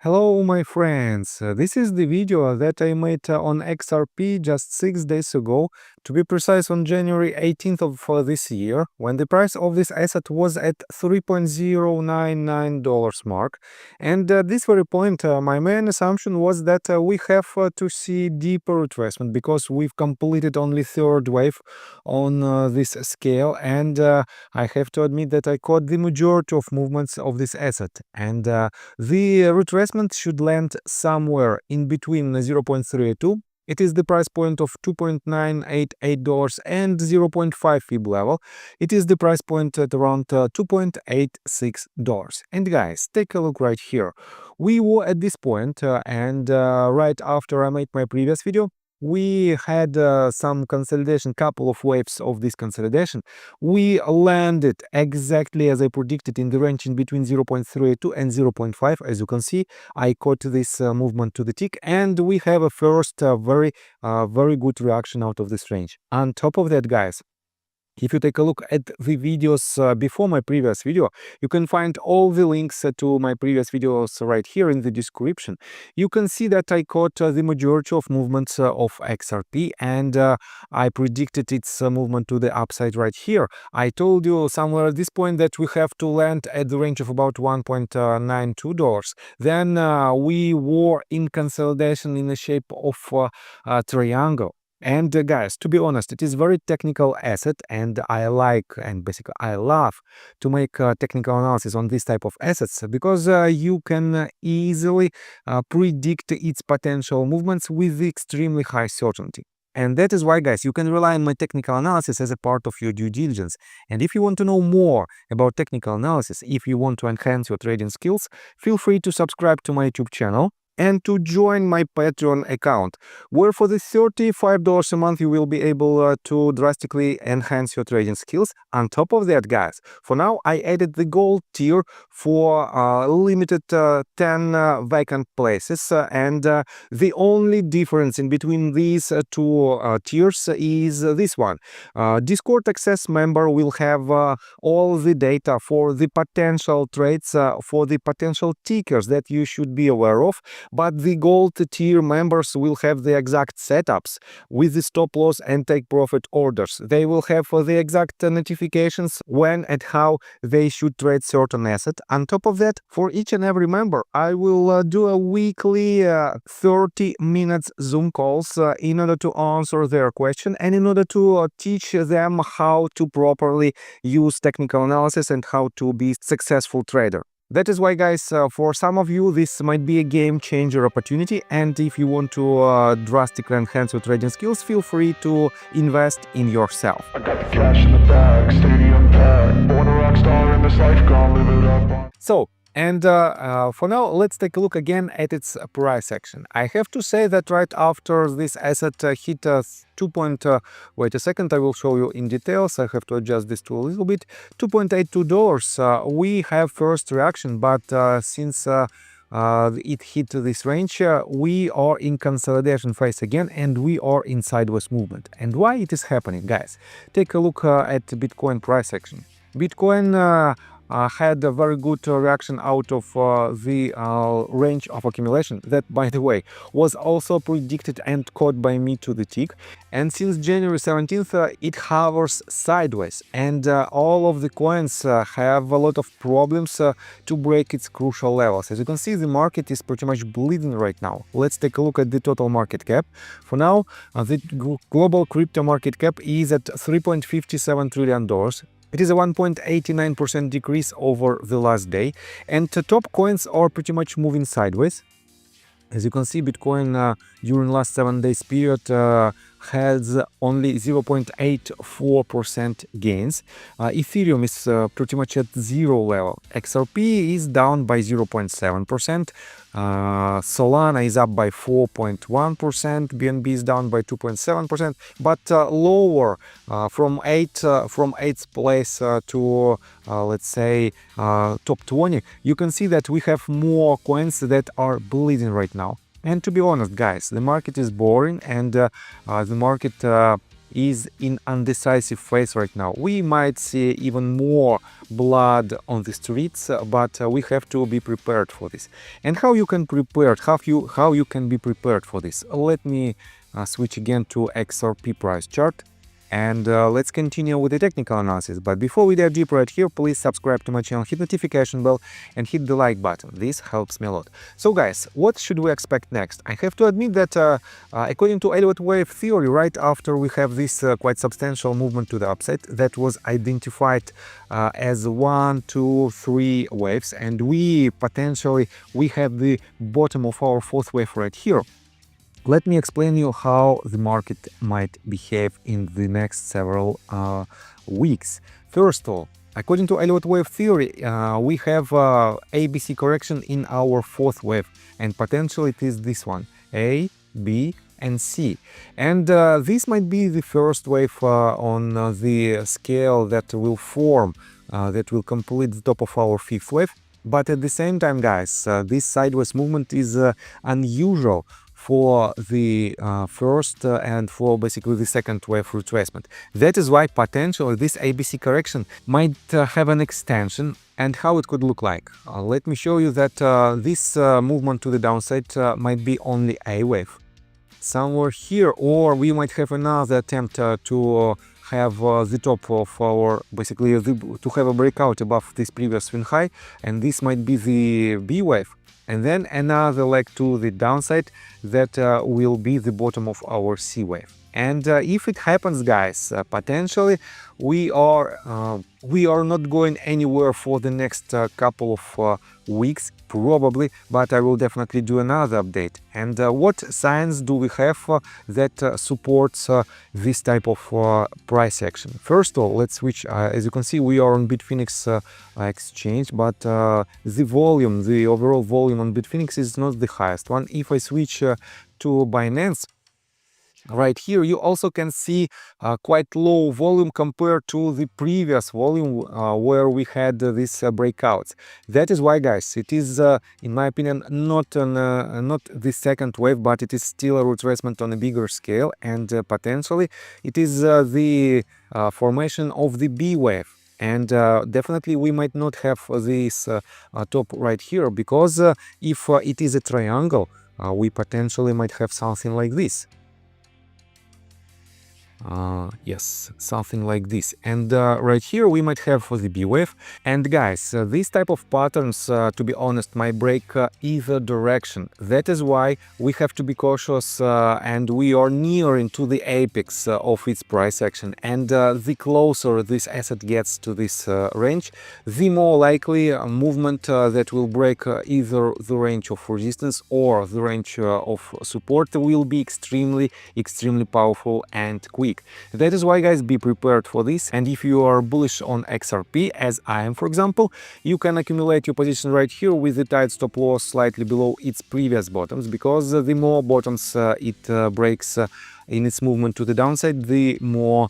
Hello my friends, this is the video that I made on XRP just 6 days ago, to be precise on January 18th of this year, when the price of this asset was at $3.099 mark. And at this very point, my main assumption was that we have to see deeper retracement because we've completed only third wave on this scale, and I have to admit that I caught the majority of movements of this asset. And the retracement should land somewhere in between 0.32. It is the price point of $2.988 and 0.5 fib level. It is the price point at around $2.86. And guys, take a look right here. We were at this point, and right after I made my previous video, we had some consolidation, couple of waves of this consolidation. We landed exactly as I predicted in the range in between 0.32 and 0.5. As you can see, I caught this movement to the tick, and we have a first very good reaction out of this range. On top of that, guys, if you take a look at the videos before my previous video, you can find all the links to my previous videos right here in the description. You can see that I caught the majority of movements of XRP, and I predicted its movement to the upside right here. I told you somewhere at this point that we have to land at the range of about $1.92. Then we were in consolidation in the shape of a triangle. And guys, to be honest, it is very technical asset, and I like and basically I love to make technical analysis on this type of assets because you can easily predict its potential movements with extremely high certainty. And that is why, guys, you can rely on my technical analysis as a part of your due diligence. And if you want to know more about technical analysis, if you want to enhance your trading skills, feel free to subscribe to my YouTube channel and to join my Patreon account, where for the $35 a month you will be able to drastically enhance your trading skills. On top of that, guys, for now I added the gold tier for limited 10 vacant places, and the only difference in between these two tiers is this one. Discord access member will have all the data for the potential trades, for the potential tickers that you should be aware of. But the gold tier members will have the exact setups with the stop loss and take profit orders. They will have the exact notifications when and how they should trade certain asset. On top of that, for each and every member, I will do a weekly 30 minutes Zoom calls in order to answer their question and in order to teach them how to properly use technical analysis and how to be successful trader. That is why, guys, for some of you, this might be a game changer opportunity. And if you want to drastically enhance your trading skills, feel free to invest in yourself. I got the cash in the bag, stadium packed. Born a rock star in this life, gonna live it up. So, and for now, let's take a look again at its price action. I have to say that right after this asset hit wait a second, I will show you in details. I have to adjust this to a little bit. $2.82. We have first reaction, but since it hit this range, we are in consolidation phase again, and we are in sideways movement. And why it is happening, guys? Take a look at Bitcoin price action. Bitcoin had a very good reaction out of the range of accumulation that, by the way, was also predicted and caught by me to the tick. And since January 17th, it hovers sideways, and all of the coins have a lot of problems to break its crucial levels. As you can see, the market is pretty much bleeding right now. Let's take a look at the total market cap. For now, the global crypto market cap is at $3.57 trillion. It is a 1.89% decrease over the last day, and the top coins are pretty much moving sideways. As you can see, Bitcoin during last 7 days period has only 0.84% gains. Ethereum is pretty much at zero level. XRP is down by 0.7%. Solana is up by 4.1%. BNB is down by 2.7%, but lower from 8th place to let's say top 20. You can see that we have more coins that are bleeding right now. And to be honest, guys, the market is boring, and the market is in undecisive phase right now. We might see even more blood on the streets, but we have to be prepared for this. And how you can prepare, how you can be prepared for this? Let me switch again to XRP price chart. And let's continue with the technical analysis. But before we dive deeper right here, please subscribe to my channel, hit notification bell, and hit the like button. This helps me a lot. So guys, what should we expect next? I have to admit that according to Elliott wave theory, right after we have this quite substantial movement to the upside that was identified as 1, 2, 3 waves, and we have the bottom of our fourth wave right here. Let me explain you how the market might behave in the next several weeks. First of all, according to Elliott wave theory, we have ABC correction in our fourth wave, and potentially it is this one, A, B, and C. And this might be the first wave on the scale that will form, that will complete the top of our fifth wave. But at the same time, guys, this sideways movement is unusual for the first and for basically the second wave retracement. That is why potentially this ABC correction might have an extension, and how it could look like. Let me show you that this movement to the downside might be only A wave somewhere here, or we might have another attempt to have the top of our, basically to have a breakout above this previous swing high, and this might be the B wave. And then another leg to the downside that will be the bottom of our C wave. And if it happens, guys, potentially we are not going anywhere for the next couple of weeks, probably, but I will definitely do another update. And what signs do we have that supports this type of price action? First of all, let's switch. As you can see, we are on Bitfinex exchange, but the overall volume on Bitfinex is not the highest one. If I switch to Binance, right here you also can see quite low volume compared to the previous volume where we had these breakouts. That is why, guys, it is in my opinion not the second wave, but it is still a retracement on a bigger scale, and potentially it is the formation of the B wave. And definitely we might not have this top right here, because if it is a triangle, we potentially might have something like this. Yes, something like this. And right here we might have the B wave. And guys, this type of patterns, to be honest, might break either direction. That is why we have to be cautious, and we are nearing to the apex of its price action. And the closer this asset gets to this range, the more likely a movement that will break either the range of resistance or the range of support will be extremely powerful and quick. That is why, guys, be prepared for this. And if you are bullish on XRP, as I am, for example, you can accumulate your position right here with the tight stop loss slightly below its previous bottoms, because the more bottoms it breaks in its movement to the downside, the more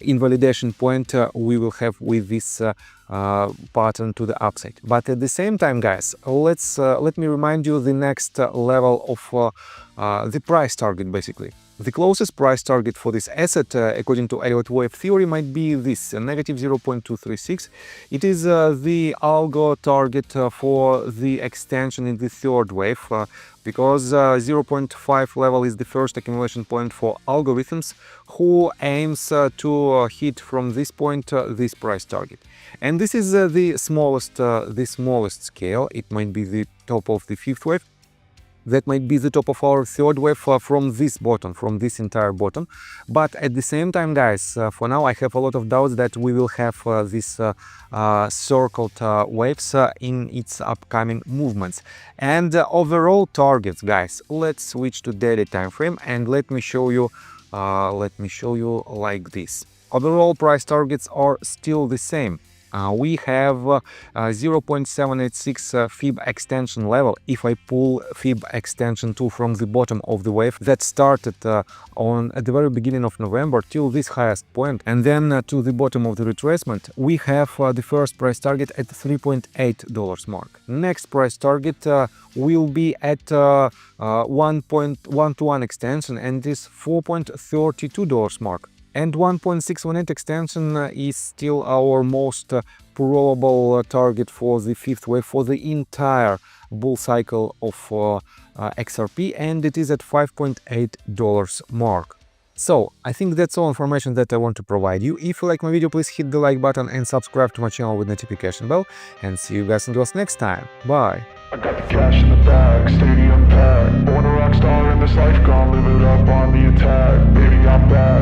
invalidation point we will have with this pattern to the upside. But at the same time, guys, let me remind you the next level of the price target, basically. The closest price target for this asset, according to Elliott wave theory, might be this, negative 0.236. It is the algo target for the extension in the third wave, because 0.5 level is the first accumulation point for algorithms who aims to hit from this point this price target. And this is the smallest scale. It might be the top of the fifth wave. That might be the top of our third wave from this bottom, from this entire bottom. But at the same time, guys, for now I have a lot of doubts that we will have these circled waves in its upcoming movements. And overall targets, guys, let's switch to daily time frame, and let me show you like this. Overall price targets are still the same. We have 0.786 fib extension level. If I pull fib extension tool from the bottom of the wave that started at the very beginning of November till this highest point, and then to the bottom of the retracement, we have the first price target at $3.8 mark. Next price target will be at 1.121 extension, and this $4.32 mark. And 1.618 extension is still our most probable target for the fifth wave for the entire bull cycle of XRP, and it is at $5.8 mark. So, I think that's all information that I want to provide you. If you like my video, please hit the like button and subscribe to my channel with notification bell. And see you guys and girls next time. Bye! I got the cash in the bag, stadium packed. Born a rock star in this life, gone live it up on the attack. Baby, I'm back.